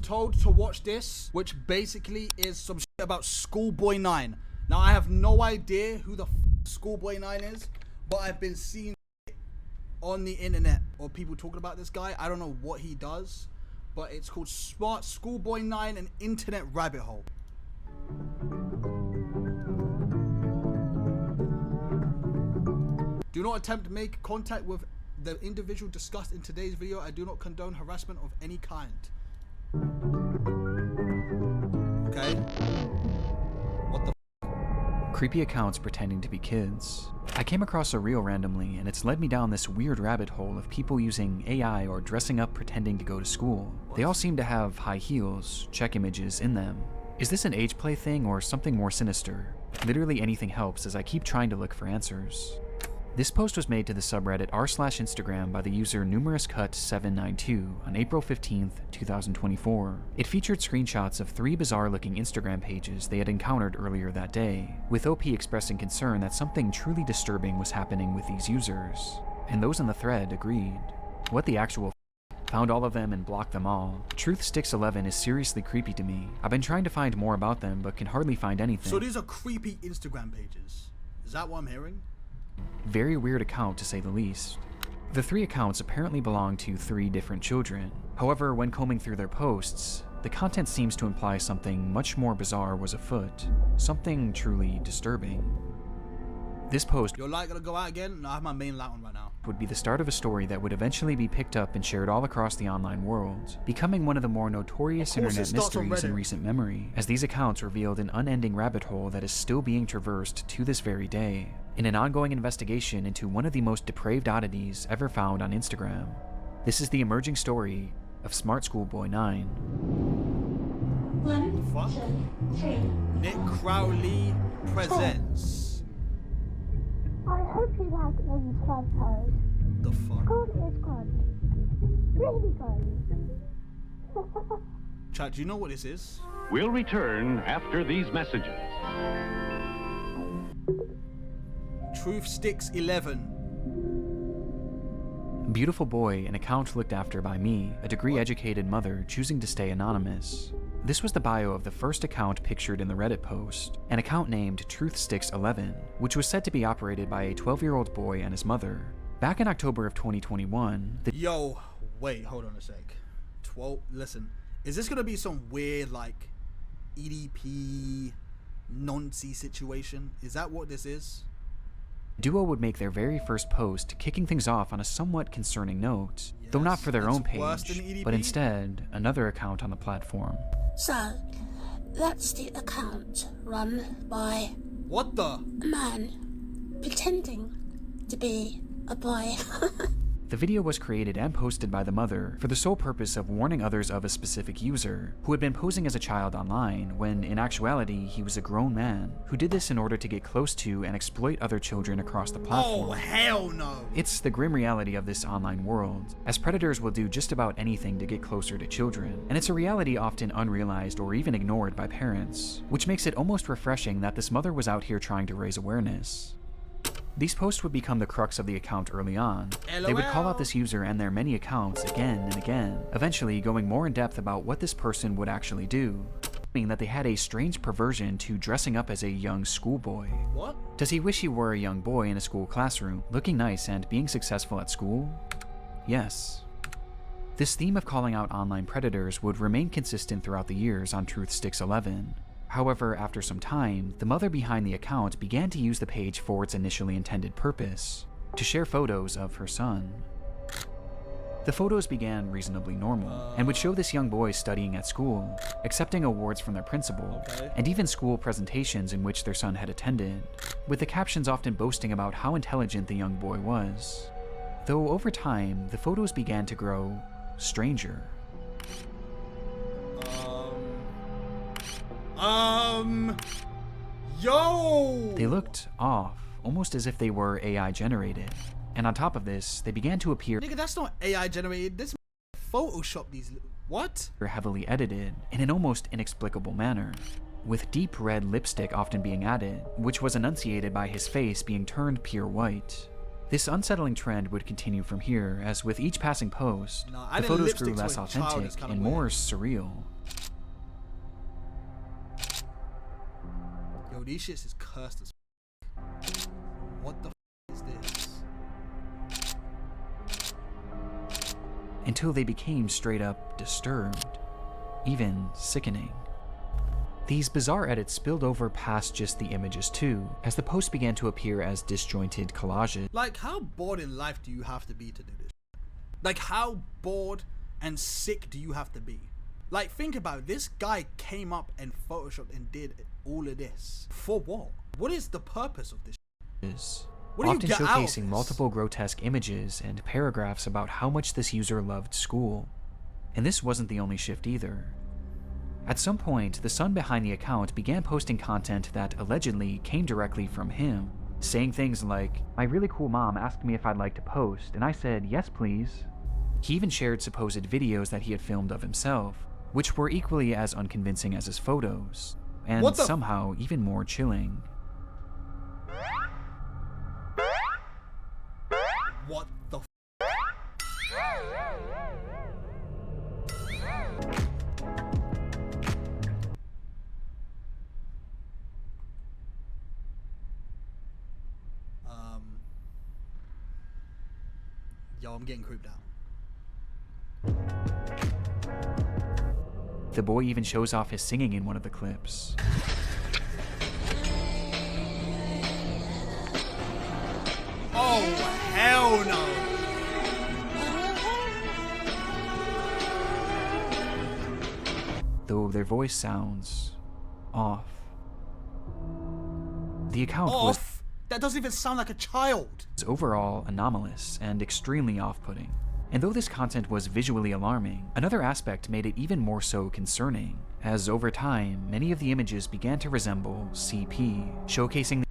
told to watch this, which basically is some shit about SmartSchoolBoy9. Now, I have no idea who the SmartSchoolBoy9 is, but I've been seeing it on the internet or people talking about this guy. I don't know what he does, but it's called SmartSchoolBoy9, an internet rabbit hole. Do not attempt to make contact with the individual discussed in today's video. I do not condone harassment of any kind. Okay. What the Creepy accounts pretending to be kids. I came across a reel randomly, and it's led me down this weird rabbit hole of people using AI or dressing up pretending to go to school. They all seem to have high heels, check images in them. Is this an age play thing or something more sinister? Literally anything helps as I keep trying to look for answers. This post was made to the subreddit r/Instagram by the user numerouscut792 on April 15th, 2024. It featured screenshots of 3 bizarre-looking Instagram pages they had encountered earlier that day, with OP expressing concern that something truly disturbing was happening with these users. And those in the thread agreed. What the actual found all of them and blocked them all. Truthsticks11 is seriously creepy to me. I've been trying to find more about them, but can hardly find anything. So these are creepy Instagram pages. Is that what I'm hearing? Very weird account to say the least. The 3 accounts apparently belong to 3 different children. However, when combing through their posts, the content seems to imply something much more bizarre was afoot. Something truly disturbing. This post, your light gonna go out again? No, I have my main light on right now. Would be the start of a story that would eventually be picked up and shared all across the online world, becoming one of the more notorious internet mysteries in recent memory, as these accounts revealed an unending rabbit hole that is still being traversed to this very day, in an ongoing investigation into one of the most depraved oddities ever found on Instagram. This is the emerging story of SmartSchoolBoy9. 1, 2, 3. Nick Crowley presents. I hope you like these photos. The fuck? Good is good. Really good. Chat, do you know what this is? We'll return after these messages. Truthsticks11. Beautiful boy, an account looked after by me, a degree-educated mother choosing to stay anonymous. This was the bio of the first account pictured in the Reddit post, an account named Truthsticks11, which was said to be operated by a 12-year-old boy and his mother. Back in October of 2021, Yo, wait, hold on a sec. Listen, is this gonna be some weird, like, EDP, noncy situation? Is that what this is? duo would make their very first post, kicking things off on a somewhat concerning note, though not for their own page, but instead another account on the platform. So, that's the account run by What the? a man pretending to be a boy. The video was created and posted by the mother for the sole purpose of warning others of a specific user who had been posing as a child online when in actuality he was a grown man who did this in order to get close to and exploit other children across the platform. Oh, hell no! It's the grim reality of this online world, as predators will do just about anything to get closer to children, and it's a reality often unrealized or even ignored by parents, which makes it almost refreshing that this mother was out here trying to raise awareness. These posts would become the crux of the account early on. LOL. They would call out this user and their many accounts again and again, eventually going more in depth about what this person would actually do, meaning that they had a strange perversion to dressing up as a young schoolboy. What? Does he wish he were a young boy in a school classroom, looking nice and being successful at school? Yes. This theme of calling out online predators would remain consistent throughout the years on Truthsticks11. However, after some time, the mother behind the account began to use the page for its initially intended purpose, to share photos of her son. The photos began reasonably normal, and would show this young boy studying at school, accepting awards from their principal, and even school presentations in which their son had attended, with the captions often boasting about how intelligent the young boy was. Though over time, the photos began to grow stranger. Yo! They looked off, almost as if they were AI generated. And on top of this, they began to appear Nigga, that's not AI generated. This Photoshop these. What? heavily edited in an almost inexplicable manner, with deep red lipstick often being added, which was enunciated by his face being turned pure white. This unsettling trend would continue from here, as with each passing post, the photos grew less authentic and more surreal. Bro, these shits is cursed as f. What the f is this? Until they became straight up disturbed, even sickening. These bizarre edits spilled over past just the images too, as the posts began to appear as disjointed collages. Like, how bored in life do you have to be to do this? Like, how bored and sick do you have to be? Like, think about it. This guy came up and photoshopped and did all of this. For what? What is the purpose of this? What do you Often get out of showcasing this? multiple grotesque images and paragraphs about how much this user loved school. And this wasn't the only shift either. At some point, the son behind the account began posting content that allegedly came directly from him, saying things like, "My really cool mom asked me if I'd like to post, and I said, yes please." He even shared supposed videos that he had filmed of himself, which were equally as unconvincing as his photos, and somehow even more chilling. What the f? Yo, I'm getting creeped out. The boy even shows off his singing in one of the clips. Oh, hell no. Though their voice sounds off. The account was Off? That doesn't even sound like a child. overall anomalous and extremely off-putting. And though this content was visually alarming, another aspect made it even more so concerning, as over time, many of the images began to resemble CP, showcasing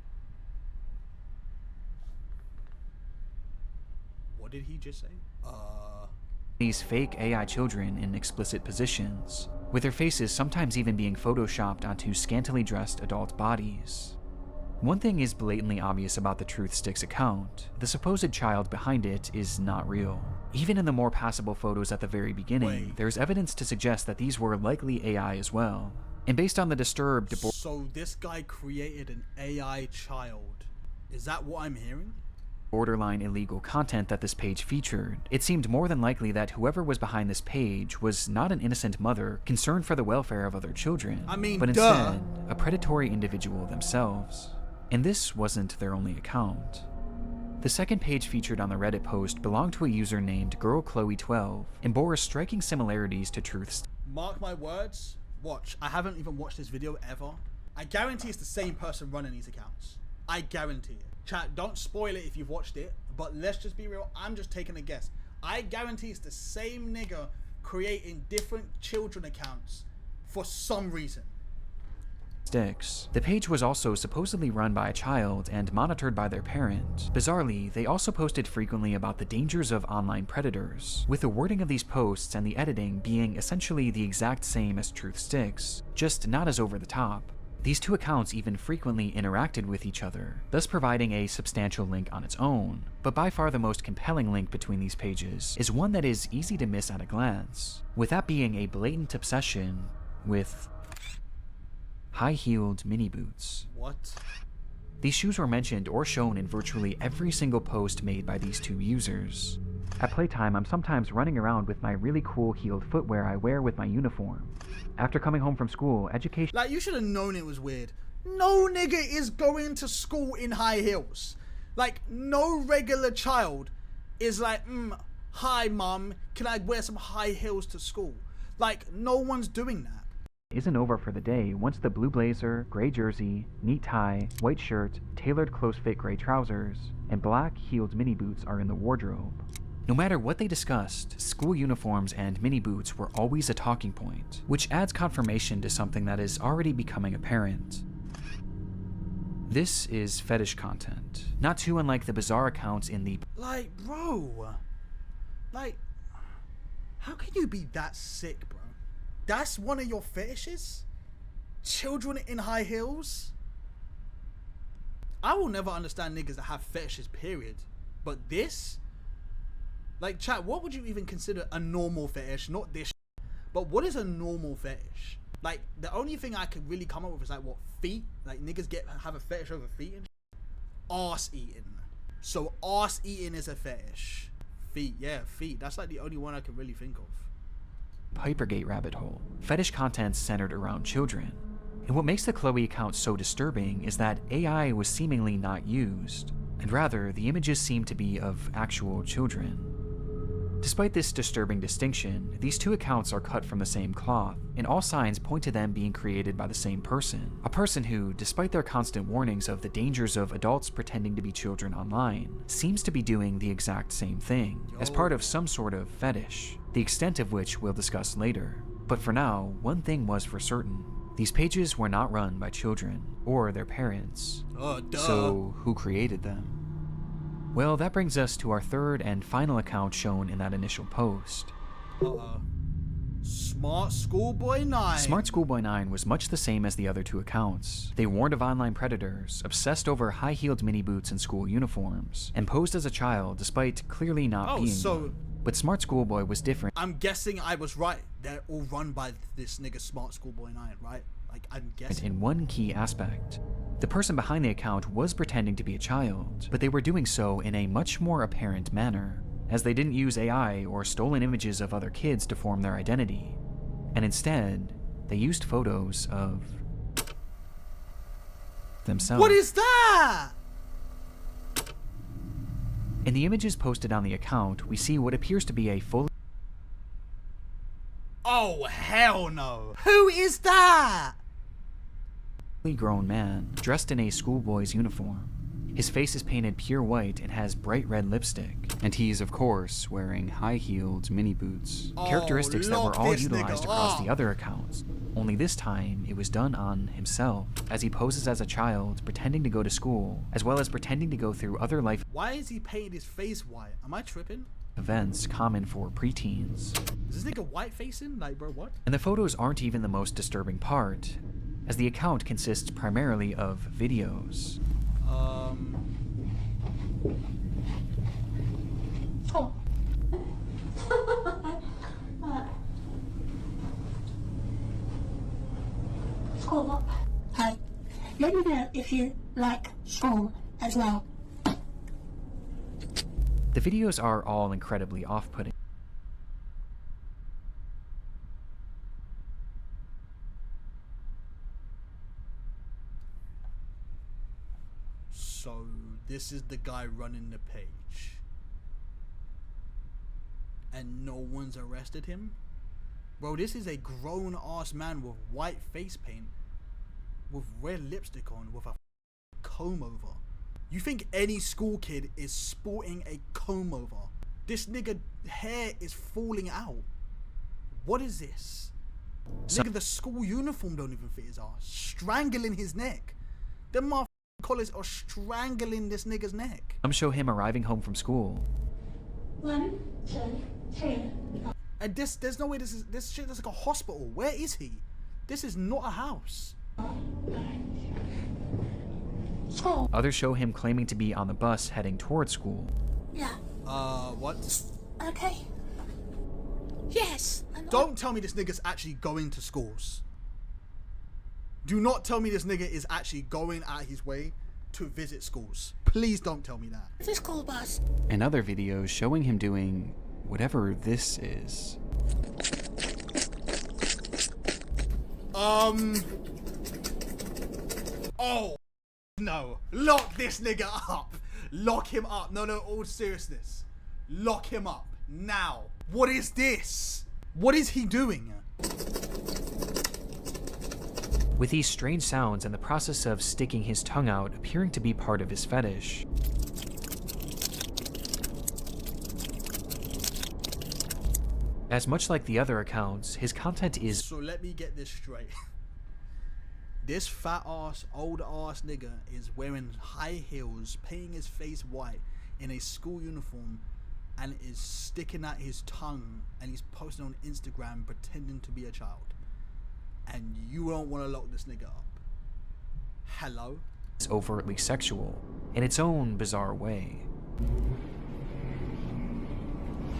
What did he just say? these fake AI children in explicit positions, with their faces sometimes even being photoshopped onto scantily dressed adult bodies. One thing is blatantly obvious about the Truth Sticks account: the supposed child behind it is not real. Even in the more passable photos at the very beginning, there's evidence to suggest that these were likely AI as well. And based on the disturbed So this guy created an AI child. Is that what I'm hearing? borderline illegal content that this page featured, it seemed more than likely that whoever was behind this page was not an innocent mother concerned for the welfare of other children, I mean, but duh. instead, a predatory individual themselves. And this wasn't their only account. The second page featured on the Reddit post belonged to a user named GirlChloe12 and bore striking similarities to Truth's. Mark my words. Watch. I haven't even watched this video ever. I guarantee it's the same person running these accounts. I guarantee it. Chat, don't spoil it if you've watched it, but let's just be real. I'm just taking a guess. I guarantee it's the same nigga creating different children accounts for some reason. Sticks. The page was also supposedly run by a child and monitored by their parent. Bizarrely, they also posted frequently about the dangers of online predators, with the wording of these posts and the editing being essentially the exact same as Truth Sticks, just not as over the top. These two accounts even frequently interacted with each other, thus providing a substantial link on its own. But by far the most compelling link between these pages is one that is easy to miss at a glance, with that being a blatant obsession with high-heeled mini boots. What? These shoes were mentioned or shown in virtually every single post made by these two users. At playtime, I'm sometimes running around with my really cool heeled footwear I wear with my uniform. After coming home from school, education— Like, you should have known it was weird. No nigga is going to school in high heels. Like, no regular child is like, hi mom, can I wear some high heels to school? Like, no one's doing that. isn't over for the day once the blue blazer, gray jersey, neat tie, white shirt, tailored close-fit gray trousers, and black heeled mini boots are in the wardrobe. No matter what they discussed, school uniforms and mini boots were always a talking point, which adds confirmation to something that is already becoming apparent. This is fetish content, not too unlike the bizarre accounts in the— Like, bro. Like, how can you be that sick, bro? That's one of your fetishes? Children in high heels? I will never understand niggas that have fetishes, period. But this? Like, chat, what would you even consider a normal fetish? Not this, but what is a normal fetish? Like, the only thing I could really come up with is like, what, feet? Like, niggas have a fetish over feet and arse eating. So arse eating is a fetish. Feet, yeah, feet. That's like the only one I can really think of. Hypergate rabbit hole. Fetish content centered around children. And what makes the Chloe account so disturbing is that AI was seemingly not used, and rather the images seem to be of actual children. Despite this disturbing distinction, these two accounts are cut from the same cloth, and all signs point to them being created by the same person. A person who, despite their constant warnings of the dangers of adults pretending to be children online, seems to be doing the exact same thing, as part of some sort of fetish, the extent of which we'll discuss later. But for now, one thing was for certain. These pages were not run by children, or their parents. So, who created them? Well, that brings us to our third and final account shown in that initial post. SmartSchoolBoy9. SmartSchoolBoy9 was much the same as the other two accounts. They warned of online predators, obsessed over high-heeled mini boots and school uniforms, and posed as a child despite clearly not being one. But SmartSchoolBoy was different. I'm guessing I was right. They're all run by this nigga SmartSchoolBoy9, right? Like, I'm guessing. In one key aspect. The person behind the account was pretending to be a child, but they were doing so in a much more apparent manner, as they didn't use AI or stolen images of other kids to form their identity, and instead, they used photos of themselves. What is that? In the images posted on the account, we see what appears to be a fully Oh, hell no. Who is that? grown man, dressed in a schoolboy's uniform. His face is painted pure white and has bright red lipstick, and he's of course wearing high-heeled mini boots. Characteristics that were all utilized across the other accounts, only this time it was done on himself, as he poses as a child pretending to go to school, as well as pretending to go through other life Why is he painted his face white? Am I tripping? events common for preteens. Is this nigga white facing? Like, bro, what? And the photos aren't even the most disturbing part, as the account consists primarily of videos. Oh. School up. Hey, let me know if you like school as well. The videos are all incredibly off-putting. So, this is the guy running the page. And no one's arrested him? Bro, this is a grown-ass man with white face paint, with red lipstick on, with a comb over. You think any school kid is sporting a comb over? This nigga hair is falling out. What is this? Nigga, the school uniform don't even fit his ass. Strangling his neck. Them motherfucking collars are strangling this nigga's neck. Some show him arriving home from school. 1, 2, 3. And there's no way this shit is like a hospital. Where is he? This is not a house. School. Others show him claiming to be on the bus heading towards school. Yeah. What? Okay. Yes. Don't tell me this nigga's actually going to schools. Do not tell me this nigga is actually going out his way to visit schools. Please don't tell me that. The school bus. And other videos showing him doing whatever this is. Oh, no. Lock this nigga up. Lock him up. No, all seriousness. Lock him up. Now. What is this? What is he doing? With these strange sounds and the process of sticking his tongue out appearing to be part of his fetish. As much like the other accounts, his content is So let me get this straight. This fat ass, old ass nigga is wearing high heels, painting his face white in a school uniform, and is sticking out his tongue, and he's posting on Instagram pretending to be a child. And you don't want to lock this nigga up. Hello? overtly sexual in its own bizarre way.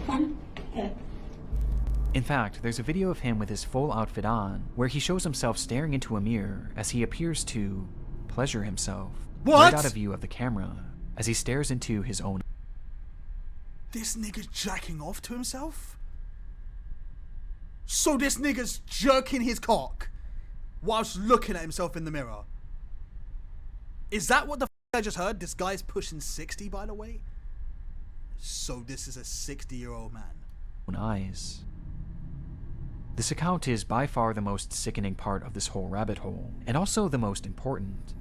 1, 2. In fact, there's a video of him with his full outfit on, where he shows himself staring into a mirror as he appears to pleasure himself. What? Right out of view of the camera, as he stares into his own. This nigga's jacking off to himself? So this nigga's jerking his cock whilst looking at himself in the mirror. Is that what the I just heard? This guy's pushing 60, by the way. So this is a 60-year-old man. Eyes. This account is by far the most sickening part of this whole rabbit hole, and also the most important.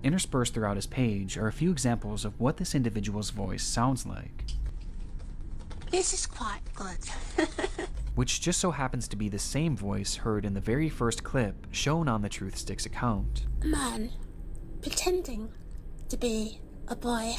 Interspersed throughout his page are a few examples of what this individual's voice sounds like. This is quite good. Which just so happens to be the same voice heard in the very first clip shown on the Truth Sticks account. A man pretending to be a boy.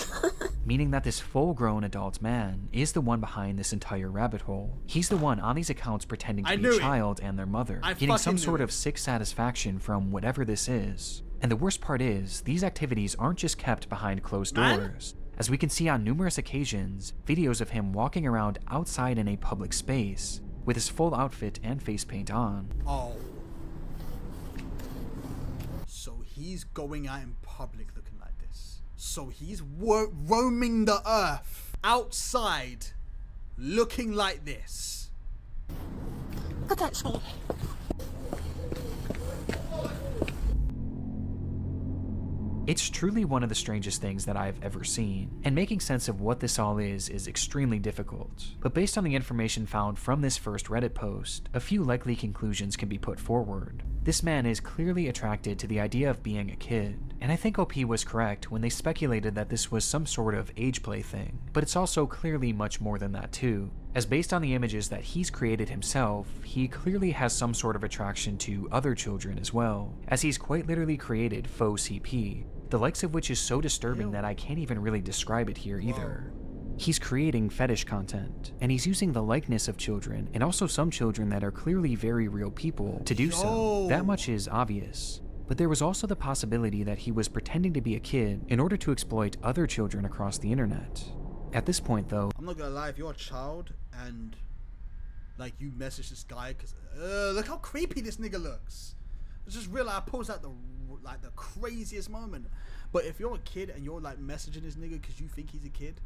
Meaning that this full-grown adult man is the one behind this entire rabbit hole. He's the one on these accounts pretending to be a child and their mother, getting some sort of sick satisfaction from whatever this is. And the worst part is, these activities aren't just kept behind closed doors. As we can see on numerous occasions, videos of him walking around outside in a public space, with his full outfit and face paint on. Oh. So he's going out in public looking like this. So he's roaming the earth outside looking like this. Look at me. It's truly one of the strangest things that I've ever seen, and making sense of what this all is extremely difficult. But based on the information found from this first Reddit post, a few likely conclusions can be put forward. This man is clearly attracted to the idea of being a kid, and I think OP was correct when they speculated that this was some sort of age play thing, but it's also clearly much more than that too, as based on the images that he's created himself, he clearly has some sort of attraction to other children as well, as he's quite literally created faux CP, the likes of which is so disturbing that I can't even really describe it here either. He's creating fetish content, and he's using the likeness of children, and also some children that are clearly very real people, to do so. That much is obvious. But there was also the possibility that he was pretending to be a kid in order to exploit other children across the internet. At this point though, I'm not gonna lie, if you're a child and like you message this guy because look how creepy this nigga looks. I just realized I posed at the craziest moment. But if you're a kid and you're like messaging this nigga because you think he's a kid,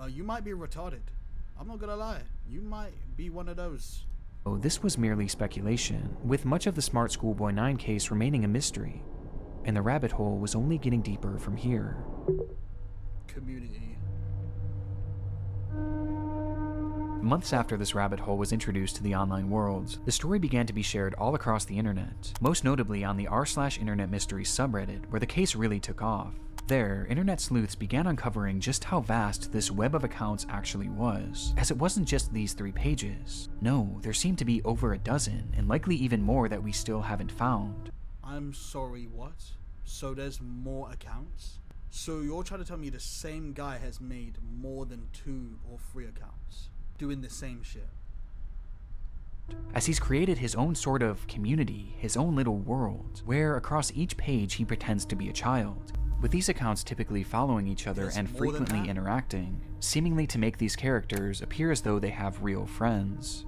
you might be retarded. I'm not gonna lie, you might be one of those. This was merely speculation, with much of the SmartSchoolBoy9 case remaining a mystery, and the rabbit hole was only getting deeper from here. Community. Months after this rabbit hole was introduced to the online world, the story began to be shared all across the internet, most notably on the r/internet mysteries subreddit, where the case really took off. There, internet sleuths began uncovering just how vast this web of accounts actually was, as it wasn't just these 3 pages. No, there seemed to be over a dozen, and likely even more that we still haven't found. I'm sorry, what? So there's more accounts? So you're trying to tell me the same guy has made more than 2 or 3 accounts doing the same shit? As he's created his own sort of community, his own little world, where across each page he pretends to be a child, with these accounts typically following each other and frequently interacting, seemingly to make these characters appear as though they have real friends.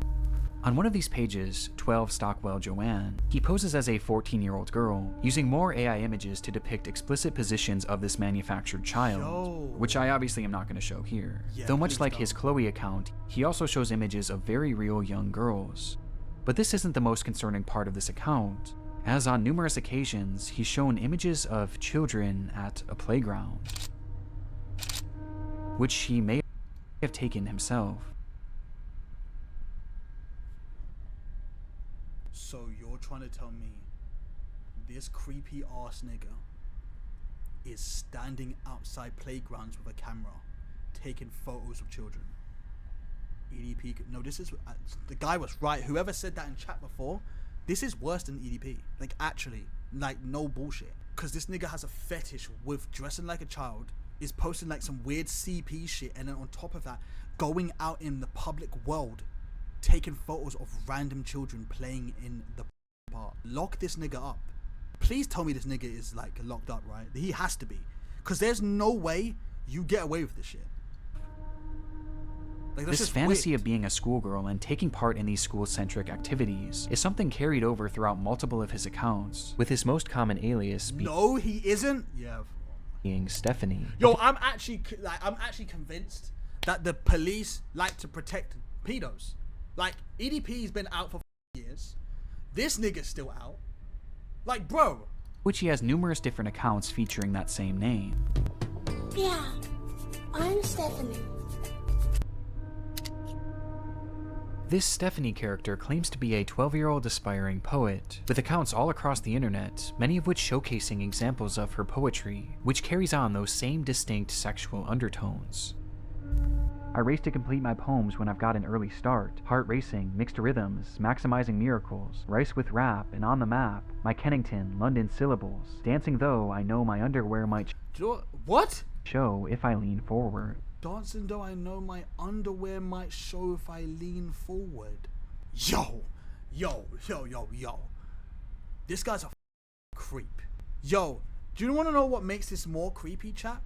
On one of these pages, 12 Stockwell Joanne, he poses as a 14-year-old girl, using more AI images to depict explicit positions of this manufactured child, which I obviously am not going to show here. Though much like his Chloe account, he also shows images of very real young girls. But this isn't the most concerning part of this account, as on numerous occasions he's shown images of children at a playground, which he may have taken himself. So you're trying to tell me this creepy ass nigga is standing outside playgrounds with a camera taking photos of children? EDP? No, this is, the guy was right. Whoever said that in chat before, this is worse than EDP. Like actually, like no bullshit. Cause this nigga has a fetish with dressing like a child, is posting like some weird CP shit, and then on top of that, going out in the public world taking photos of random children playing in the park. Lock this nigga up. Please tell me this nigga is like locked up, right? He has to be, because there's no way you get away with this shit. Like, that's This just fantasy weird. of being a schoolgirl and taking part in these school-centric activities is something carried over throughout multiple of his accounts, with his most common alias No, he isn't. Yeah. being Stephanie. Yo, I'm actually convinced that the police like to protect pedos. Like, EDP's been out for years. This nigga's still out. Like, bro. Which he has numerous different accounts featuring that same name. Yeah, I'm Stephanie. This Stephanie character claims to be a 12-year-old aspiring poet, with accounts all across the internet, many of which showcasing examples of her poetry, which carries on those same distinct sexual undertones. I race to complete my poems when I've got an early start. Heart racing, mixed rhythms, maximizing miracles, rice with rap, and on the map. My Kennington, London syllables. Dancing though I know my underwear might What? show if I lean forward. Dancing though I know my underwear might show if I lean forward. Yo. This guy's a creep. Yo, do you want to know what makes this more creepy, chat?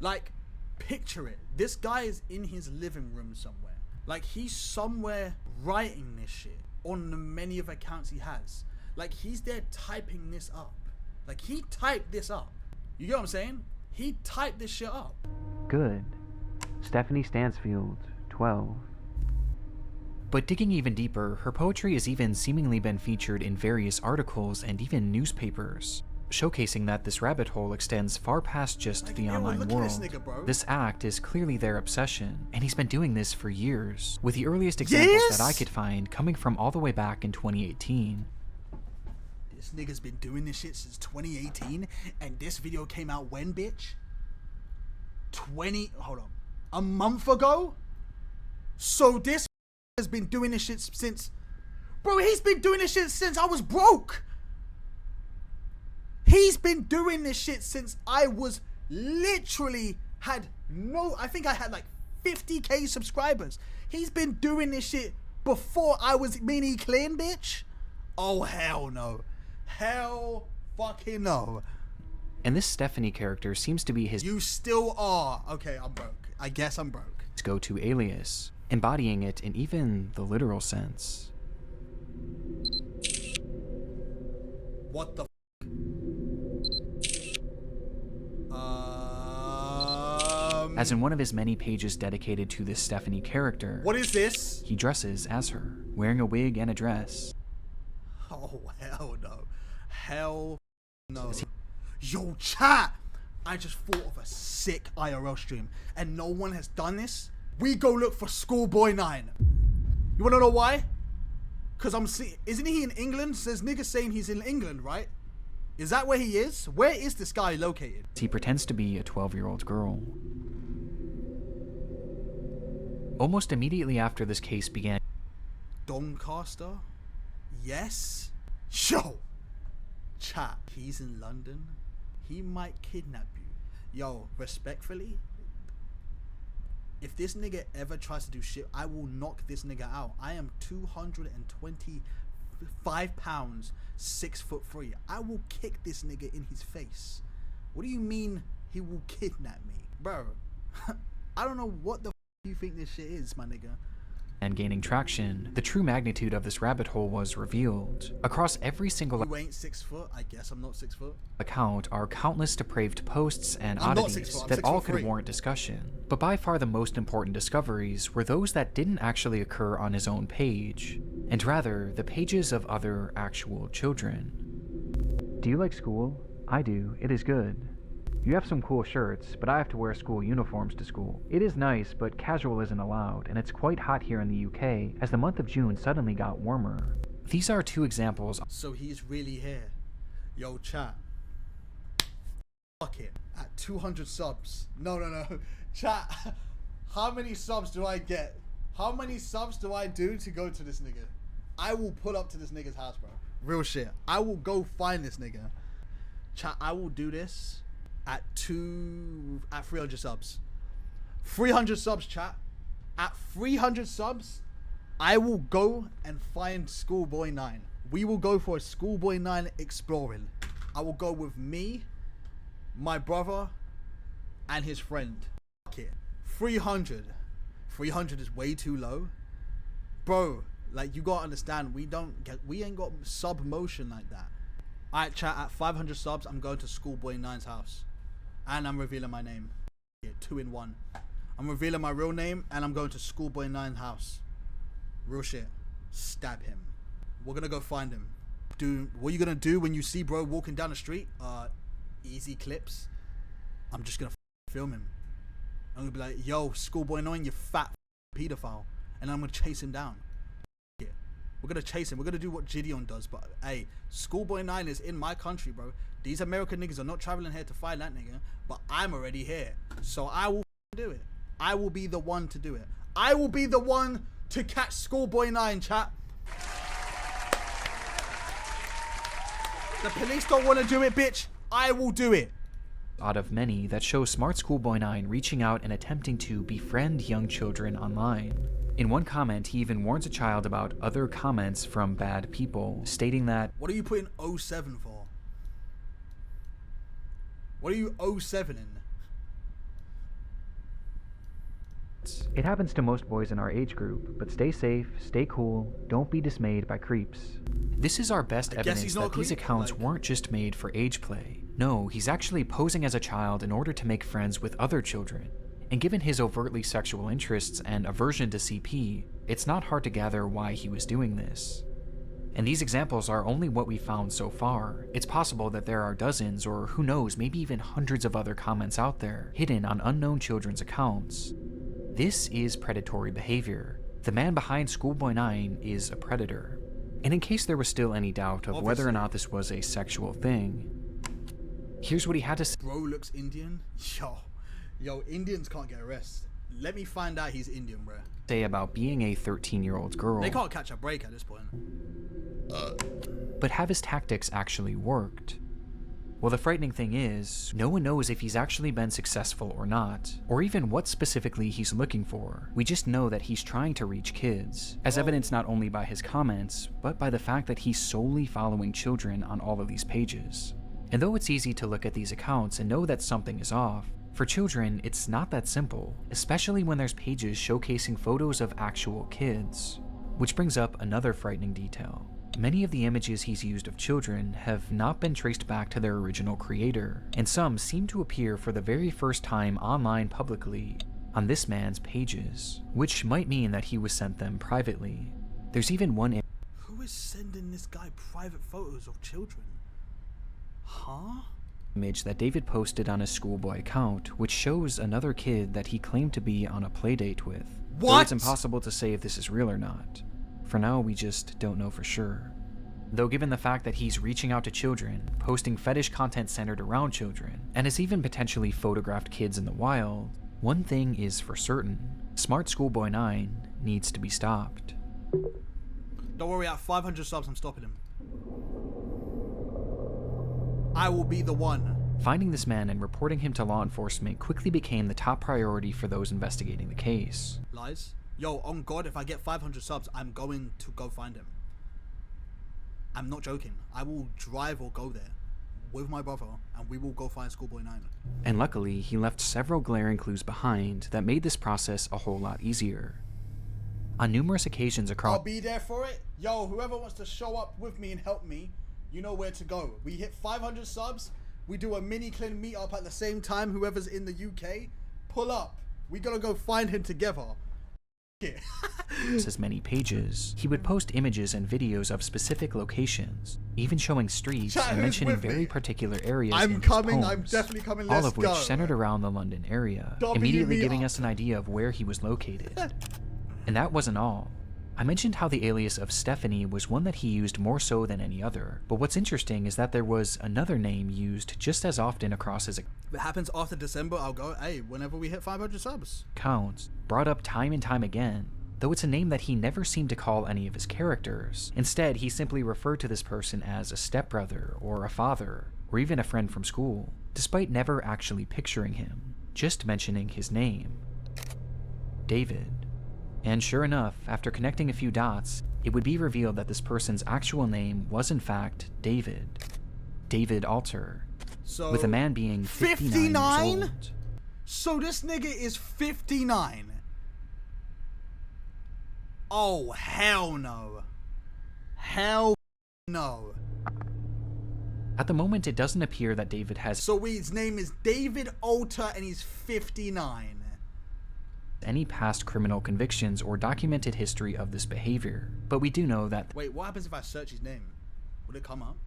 Like, picture it. This guy is in his living room somewhere. Like, he's somewhere writing this shit on the many of accounts he has. Like, he's there typing this up. Like, he typed this up. You get what I'm saying? He typed this shit up. Good. Stephanie Stansfield, 12. But digging even deeper, her poetry has even seemingly been featured in various articles and even newspapers, showcasing that this rabbit hole extends far past just Like, the yo, online look at world. this nigga, bro. This act is clearly their obsession, and he's been doing this for years, with the earliest examples that I could find coming from all the way back in 2018. This nigga's been doing this shit since 2018, and this video came out when, bitch? A month ago? So this has been doing this shit since... Bro, he's been doing this shit since I was broke! He's been doing this shit since I was literally I think I had like 50k subscribers. He's been doing this shit before I was Miniklin, bitch. Oh, hell no. Hell fucking no. And this Stephanie character seems to be his You still are. Okay, I'm broke. I guess I'm broke. go-to alias, embodying it in even the literal sense. What the As in one of his many pages dedicated to this Stephanie character, What is this? he dresses as her, wearing a wig and a dress. Oh, hell no. Hell no. Yo, chat! I just thought of a sick IRL stream, and no one has done this. We go look for SchoolBoy9. You wanna know why? Cause I'm seeing, isn't he in England? Says niggas saying he's in England, right? Is that where he is? Where is this guy located? He pretends to be a 12-year-old girl. Almost immediately after this case began, Doncaster? Yes? Yo! Chat, he's in London. He might kidnap you. Yo, respectfully, if this nigga ever tries to do shit, I will knock this nigga out. I am 225 pounds, 6'3". I will kick this nigga in his face. What do you mean he will kidnap me? Bro, I don't know what the you think this shit is, my nigga. and gaining traction, the true magnitude of this rabbit hole was revealed. Across every single You ain't 6 foot. I guess I'm not 6 foot. account are countless depraved posts and I'm not 6 oddities foot, I'm that all 6'3". could warrant discussion. But by far the most important discoveries were those that didn't actually occur on his own page, and rather the pages of other actual children. Do you like school? I do. It is good. You have some cool shirts, but I have to wear school uniforms to school. It is nice, but casual isn't allowed, and it's quite hot here in the UK, as the month of June suddenly got warmer. These are two examples. So he's really here. Yo, chat. Fuck it. At 200 subs. No. Chat. How many subs do I get? How many subs do I do to go to this nigga? I will pull up to this nigga's house, bro. Real shit. I will go find this nigga. Chat, I will do this at 300 subs. 300 subs, chat. At 300 subs, I will go and find SchoolBoy9. We will go for a SchoolBoy9 exploring. I will go with me, my brother, and his friend. Fuck it. 300. 300 is way too low. Bro, like, you gotta understand, we ain't got sub motion like that. Alright, chat, at 500 subs, I'm going to SchoolBoy9's house. And I'm revealing my name. Yeah, 2 in 1. I'm revealing my real name, and I'm going to SchoolBoy9's house. Real shit. Stab him. We're gonna go find him. Dude, what are you gonna do when you see bro walking down the street? Easy clips. I'm just gonna film him. I'm gonna be like, yo, SchoolBoy9, you fat pedophile. And I'm gonna chase him down. Yeah. We're gonna chase him. We're gonna do what Gideon does. But hey, SchoolBoy9 is in my country, bro. These American niggas are not traveling here to find that nigga. But I'm already here. So I will do it. I will be the one to do it. I will be the one to catch SchoolBoy9, chat. The police don't want to do it, bitch. I will do it. Out of many that show SmartSchoolBoy9 reaching out and attempting to befriend young children online. In one comment, he even warns a child about other comments from bad people, stating that, what are you putting 07 for? What are you 07 in? it happens to most boys in our age group, but stay safe, stay cool, don't be dismayed by creeps. This is our best evidence that these accounts weren't just made for age play. No, he's actually posing as a child in order to make friends with other children. And given his overtly sexual interests and aversion to CP, it's not hard to gather why he was doing this. And these examples are only what we found so far. It's possible that there are dozens, or who knows, maybe even hundreds of other comments out there, hidden on unknown children's accounts. This is predatory behavior. The man behind SchoolBoy9 is a predator. And in case there was still any doubt of whether or not this was a sexual thing, here's what he had to say. Bro looks Indian? Yo, Indians can't get arrested. Let me find out he's Indian, bro. Say about being a 13-year-old girl. They can't catch a break at this point. But have his tactics actually worked? Well, the frightening thing is, no one knows if he's actually been successful or not, or even what specifically he's looking for. We just know that he's trying to reach kids, as evidenced not only by his comments, but by the fact that he's solely following children on all of these pages. And though it's easy to look at these accounts and know that something is off, for children, it's not that simple, especially when there's pages showcasing photos of actual kids. Which brings up another frightening detail. Many of the images he's used of children have not been traced back to their original creator, and some seem to appear for the very first time online publicly on this man's pages, which might mean that he was sent them privately. There's even one Who is sending this guy private photos of children? Huh? Image that David posted on his schoolboy account, which shows another kid that he claimed to be on a playdate with. What? Though it's impossible to say if this is real or not. For now, we just don't know for sure. Though given the fact that he's reaching out to children, posting fetish content centered around children, and has even potentially photographed kids in the wild, one thing is for certain: SmartSchoolBoy9 needs to be stopped. Don't worry, at 500 subs, I'm stopping him. I will be the one. Finding this man and reporting him to law enforcement quickly became the top priority for those investigating the case. Lies? Yo, on God, if I get 500 subs, I'm going to go find him. I'm not joking. I will drive or go there with my brother, and we will go find SchoolBoy9. And luckily, he left several glaring clues behind that made this process a whole lot easier. On numerous occasions across— I'll be there for it. Yo, whoever wants to show up with me and help me, you know where to go. We hit 500 subs. We do a Miniklin meetup at the same time. Whoever's in the UK, pull up. We gotta go find him together. As many pages, he would post images and videos of specific locations, even showing streets and mentioning very particular areas. I'm coming. I'm definitely coming. Let's all of which go. Centered around the London area, immediately giving us an idea of where he was located. And that wasn't all. I mentioned how the alias of Stephanie was one that he used more so than any other, but what's interesting is that there was another name used just as often across his If it happens after December, I'll go, hey, whenever we hit 500 subs. Accounts, brought up time and time again, though it's a name that he never seemed to call any of his characters. Instead, he simply referred to this person as a stepbrother, or a father, or even a friend from school, despite never actually picturing him, just mentioning his name. David. And sure enough, after connecting a few dots, it would be revealed that this person's actual name was in fact David. David Alter. So, with a man being 59 years old. So this nigga is 59. Oh, hell no. Hell no. At the moment, it doesn't appear that David has So his name is David Alter and he's 59. any past criminal convictions or documented history of this behavior, but we do know that Wait, what happens if I search his name? Would it come up?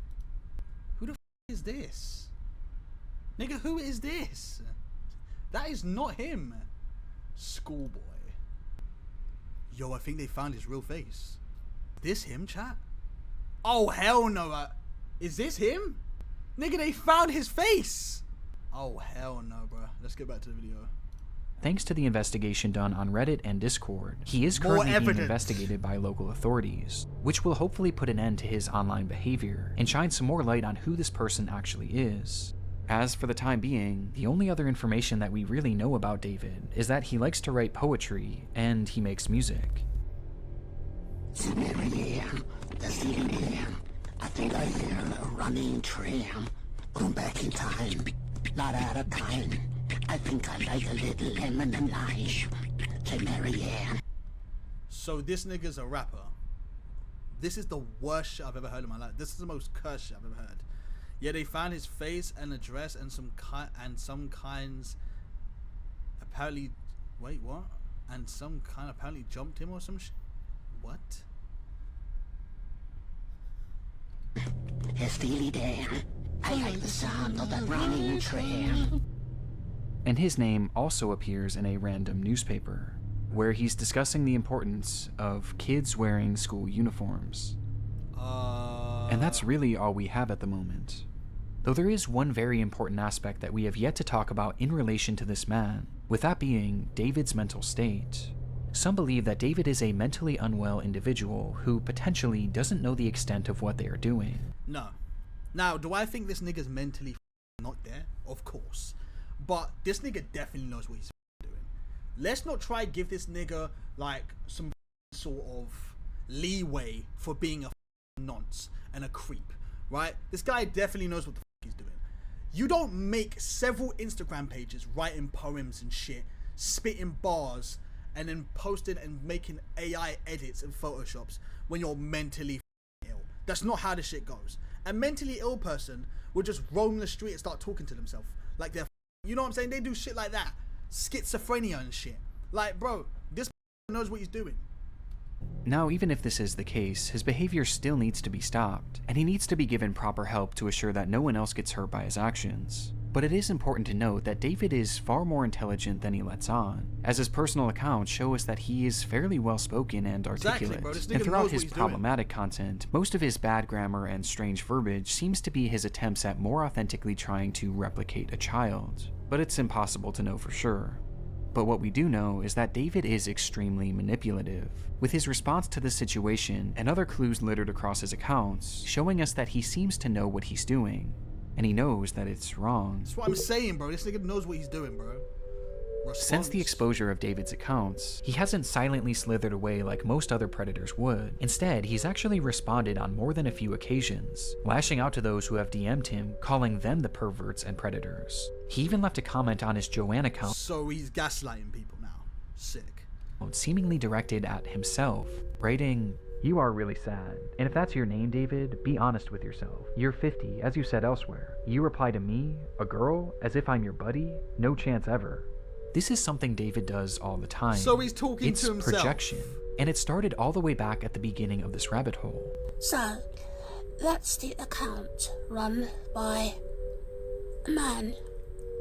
Who the is this? Nigga, who is this? That is not him. Schoolboy. Yo, I think they found his real face. This him, chat? Oh, hell no. Is this him? Nigga, they found his face. Oh, hell no, bro. Let's get back to the video. thanks to the investigation done on Reddit and Discord, he is More currently being evidence. investigated by local authorities, which will hopefully put an end to his online behavior and shine some more light on who this person actually is. As for the time being, the only other information that we really know about David is that he likes to write poetry and he makes music. I think I hear a running tram. Going back in time, not out of time. I think I like a little lemon and lime. Say Marianne. So this nigga's a rapper. This is the worst shit I've ever heard in my life. This is the most cursed shit I've ever heard. Yeah, they found his face and address and some kinds apparently. Wait, what? And some kind apparently jumped him or some shit. What? It's Steely Dan. I like the sound of that running tram. And his name also appears in a random newspaper, where he's discussing the importance of kids wearing school uniforms. And that's really all we have at the moment. Though there is one very important aspect that we have yet to talk about in relation to this man, with that being David's mental state. Some believe that David is a mentally unwell individual who potentially doesn't know the extent of what they are doing. No. Now, do I think this nigga's mentally not there? Of course. But this nigga definitely knows what he's doing. Let's not try give this nigga like some sort of leeway for being a nonce and a creep, right? This guy definitely knows what the he's doing. You don't make several Instagram pages writing poems and shit, spitting bars, and then posting and making AI edits and photoshops when you're mentally ill. That's not how this shit goes. A mentally ill person will just roam the street and start talking to themselves like they're, you know what I'm saying? They do shit like that, schizophrenia and shit. Like, bro, this knows what he's doing. Now, even if this is the case, his behavior still needs to be stopped, and he needs to be given proper help to assure that no one else gets hurt by his actions. But it is important to note that David is far more intelligent than he lets on, as his personal accounts show us that he is fairly well-spoken and articulate. Exactly, bro. This nigga And throughout knows his what he's problematic content, most of his bad grammar and strange verbiage seems to be his attempts at more authentically trying to replicate a child. But it's impossible to know for sure. But what we do know is that David is extremely manipulative, with his response to the situation and other clues littered across his accounts showing us that he seems to know what he's doing, and he knows that it's wrong. That's what I'm saying, bro. This nigga knows what he's doing, bro. Since the exposure of David's accounts, he hasn't silently slithered away like most other predators would. Instead, he's actually responded on more than a few occasions, lashing out to those who have DM'd him, calling them the perverts and predators. He even left a comment on his Joanne account, So he's gaslighting people now. Sick. seemingly directed at himself, writing, "You are really sad. And if that's your name, David, be honest with yourself. You're 50, as you said elsewhere. You reply to me, a girl, as if I'm your buddy? No chance ever." This is something David does all the time. So he's talking It's to himself. projection, and it started all the way back at the beginning of this rabbit hole. So, that's the account run by a man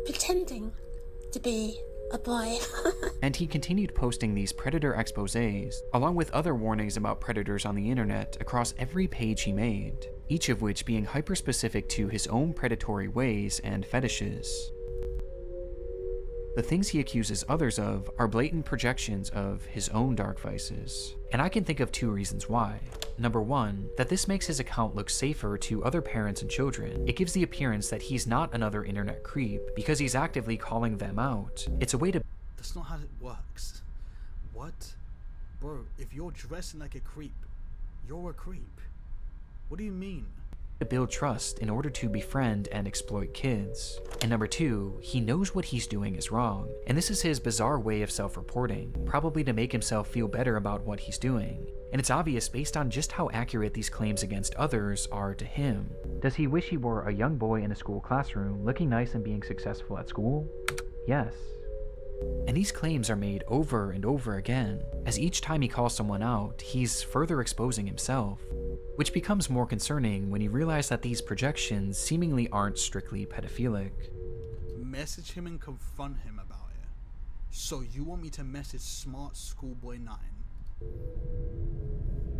pretending to be a boy. And he continued posting these predator exposés, along with other warnings about predators on the internet across every page he made, each of which being hyper-specific to his own predatory ways and fetishes. The things he accuses others of are blatant projections of his own dark vices. And I can think of two reasons why. Number one, that this makes his account look safer to other parents and children. It gives the appearance that he's not another internet creep because he's actively calling them out. It's a way to That's not how it works. What? Bro, if you're dressing like a creep, you're a creep. What do you mean? to build trust in order to befriend and exploit kids. And number 2, he knows what he's doing is wrong, and this is his bizarre way of self-reporting, probably to make himself feel better about what he's doing. And it's obvious based on just how accurate these claims against others are to him. Does he wish he were a young boy in a school classroom, looking nice and being successful at school? Yes. And these claims are made over and over again, as each time he calls someone out, he's further exposing himself, which becomes more concerning when you realize that these projections seemingly aren't strictly pedophilic. Message him and confront him about it. So you want me to message SmartSchoolBoy9?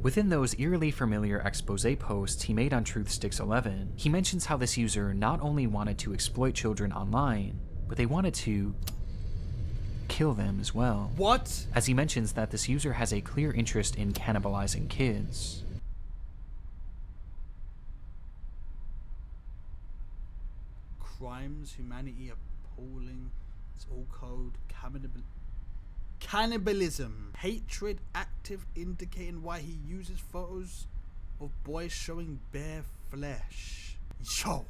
Within those eerily familiar expose posts he made on TruthSticks11, he mentions how this user not only wanted to exploit children online, but they wanted to kill them as well. What? As he mentions that this user has a clear interest in cannibalizing kids. Crimes, humanity, appalling, it's all code, cannibalism, hatred, active, indicating why he uses photos of boys showing bare flesh. Yo.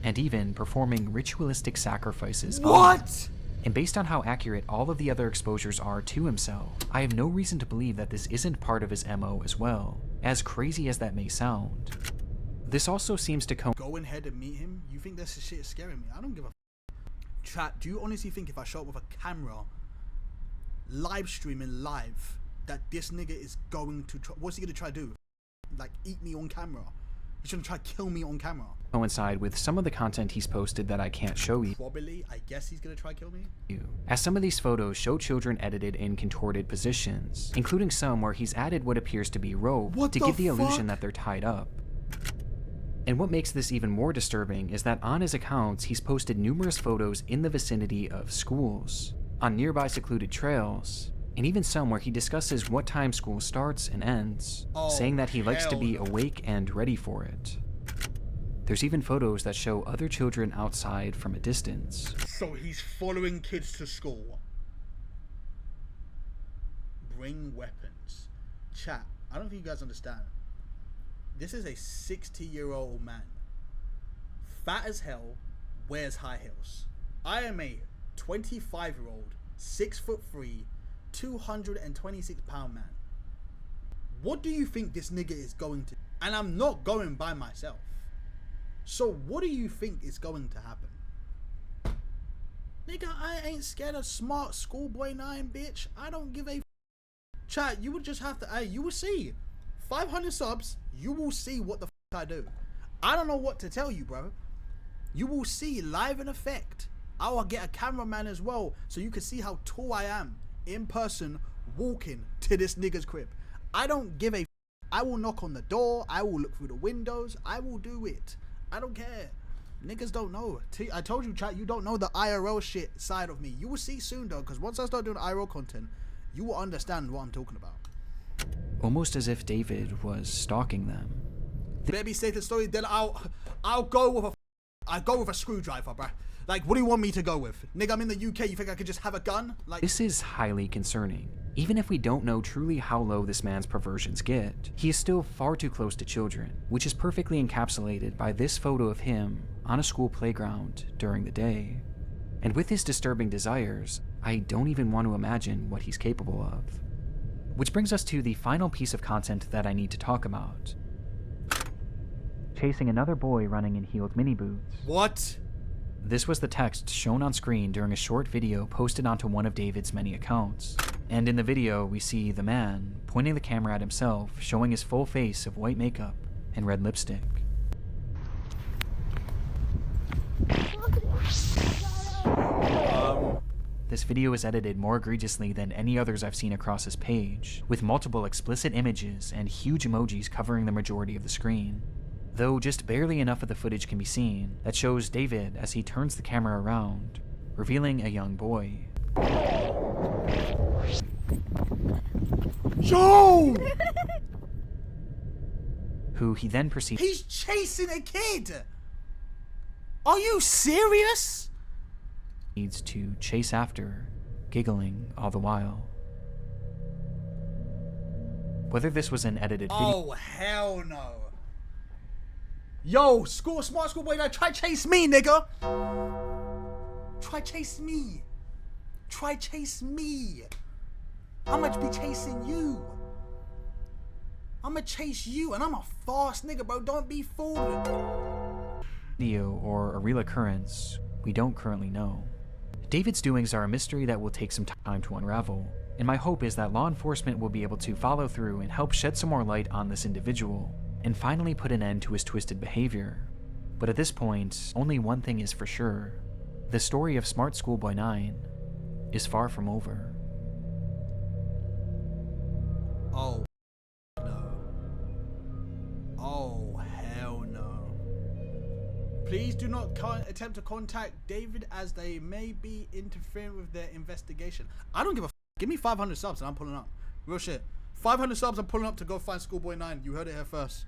And even performing ritualistic sacrifices. What? And based on how accurate all of the other exposures are to himself, I have no reason to believe that this isn't part of his MO as well, as crazy as that may sound. This also seems to Go ahead and meet him? You think this shit is scaring me? I don't give a Chat, do you honestly think if I show up with a camera, live streaming live, that this nigga is going to try, what's he gonna try to do? Like eat me on camera? He's gonna try to kill me on camera? coincide with some of the content he's posted that I can't show you. Probably, I guess he's gonna try to kill me? As some of these photos show children edited in contorted positions, including some where he's added what appears to be rope to give the illusion that they're tied up. And what makes this even more disturbing is that on his accounts, he's posted numerous photos in the vicinity of schools, on nearby secluded trails, and even some where he discusses what time school starts and ends, saying that he likes to be awake and ready for it. There's even photos that show other children outside from a distance. So he's following kids to school. Bring weapons. Chat, I don't think you guys understand. This is a 60-year-old man. Fat as hell, wears high heels. I am a 25-year-old, 6'3", 226-pound man. What do you think this nigga is going to do? And I'm not going by myself. So what do you think is going to happen? Nigga, I ain't scared of SmartSchoolBoy9, bitch. I don't give a Chat, you would just have to, you will see. 500 subs, you will see what the I do. I don't know what to tell you, bro. You will see live in effect. I will get a cameraman as well, so you can see how tall I am in person, walking to this nigga's crib. I don't give a I will knock on the door. I will look through the windows. I will do it. I don't care. Niggas don't know. I told you, chat, you don't know the IRL shit side of me. You will see soon, though, because once I start doing IRL content, you will understand what I'm talking about. Almost as if David was stalking them. Baby, say the story, then I'll go with a screwdriver, bruh. Like, what do you want me to go with? Nigga, I'm in the UK. You think I could just have a gun? Like, this is highly concerning. Even if we don't know truly how low this man's perversions get, he is still far too close to children, which is perfectly encapsulated by this photo of him on a school playground during the day. And with his disturbing desires, I don't even want to imagine what he's capable of. Which brings us to the final piece of content that I need to talk about. Chasing another boy running in heeled mini boots. what? This was the text shown on screen during a short video posted onto one of David's many accounts. And in the video, we see the man pointing the camera at himself, showing his full face of white makeup and red lipstick. This video is edited more egregiously than any others I've seen across his page, with multiple explicit images and huge emojis covering the majority of the screen. Though just barely enough of the footage can be seen that shows David as he turns the camera around, revealing a young boy. Yo! Who he then proceeds He's chasing a kid! Are you serious? to chase after, giggling all the while. Whether this was an edited video Oh, hell no. Yo, Smart School Boy 9, try chase me, nigga. Try chase me. Try chase me. I'ma be chasing you. I'ma chase you, and I'm a fast nigga, bro. Don't be fooled. Video or a real occurrence, we don't currently know. David's doings are a mystery that will take some time to unravel, and my hope is that law enforcement will be able to follow through and help shed some more light on this individual, and finally put an end to his twisted behavior. But at this point, only one thing is for sure. The story of Smart Schoolboy 9 is far from over. Oh, no. Oh, hell no. Please do not attempt to contact David as they may be interfering with their investigation. I don't give a f. Give me 500 subs and I'm pulling up. Real shit. 500 subs, I'm pulling up to go find Schoolboy 9. You heard it here first.